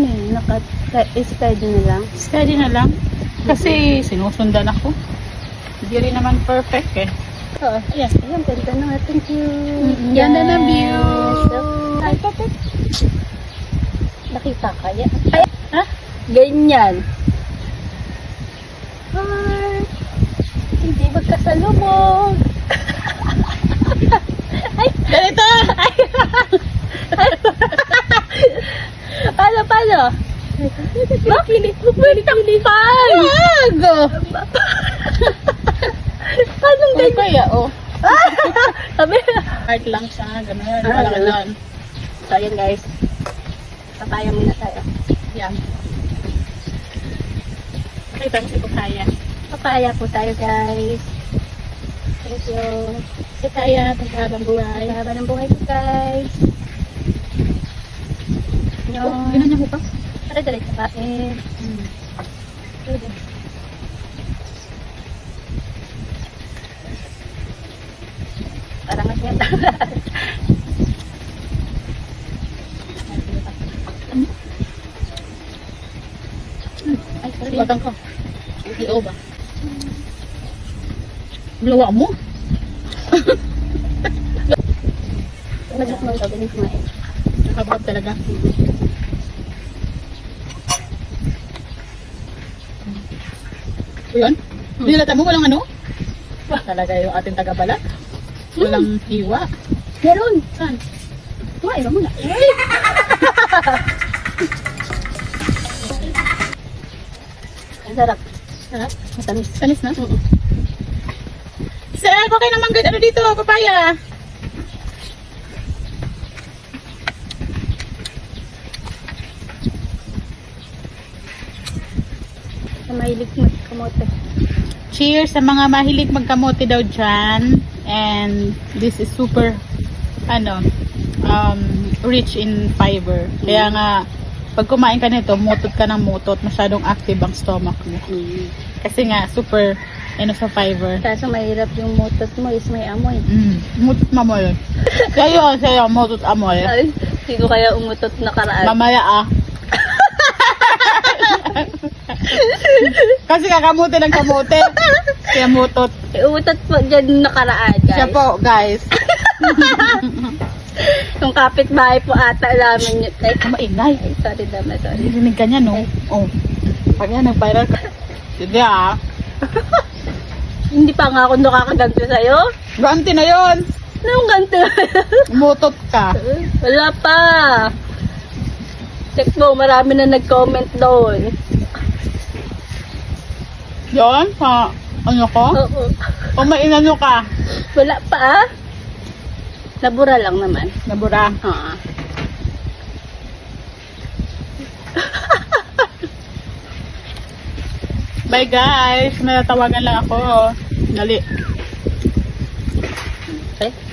ano eh, naka-steady na lang. Steady na lang. Kasi sinusundan ako. Hindi rin naman perfect eh. Oo. Yes. Ayan, ganda na. Thank you. Ganda ng view. Ay, tatit. Nakita kaya? Ay, ha? Ganyan. Ay, hindi magkasalubog. Ay, Ganito! ay, paano? Bakit? Takpan! Wag! Paano Ay, ganyan? kaya, oh. Sabi, Heart lang siya, gano'n. Ah, Malaki ganun. doon. so ayan guys. Papaya muna tayo. Yan. Kita mo si Papaya. Papaya po tayo guys. Thank you. Papaya, pagkabang buhay. Haba ng buhay po guys. Oh, ganun niya mo pa? Diretso kain. Parang masaya. Ay, sorry. Batang ko. Iyo ba? Lawa mo? Masarap mo ito, bilis kumain. Nakabab talaga. O yun? Nilata mo walang ano? Talaga yung ating tagabalat. Walang hiwa. Meron! Saan? Kumain ka muna. Ang sarap. Sarap. Matamis. Tanis na? Sir, bakit naman ganyan ano dito? Papaya. Sa mahilig magkamote. Cheers sa mga mahilig magkamote daw dyan. And this is super, rich in fiber. Kaya nga, pag kumain ka nito, mutot ka ng mutot. Masyadong active ang stomach mo. Kasi nga, super, sa fiber. Kaso mahirap yung motot mo is may amoy. Mutot mamol. Sa'yo, mutot amol. Ay, sino kaya umutot na karaan? Mamaya Kasi kakamote ng kamote. Kaya mutot. Umutot po dyan nakaraan, guys. Siya po, guys. Yung kapitbahay po ata namin yun. Ay, Maingay. ay, sorry naman, sorry. Narinig ka niya, no? Oh. Pag yan, nag-viral ka. Hindi Hindi pa nga ako nakakaganto sa'yo. Ganti na yon. Anong ganto? Mutot ka. Wala pa. Check mo, marami na nag-comment doon. Yon, sa ano ko? Oo. O may inano ka? Wala pa. Nabura lang naman. Nabura. Oo. Bye guys, may natawagan lang ako. Dali. Okay.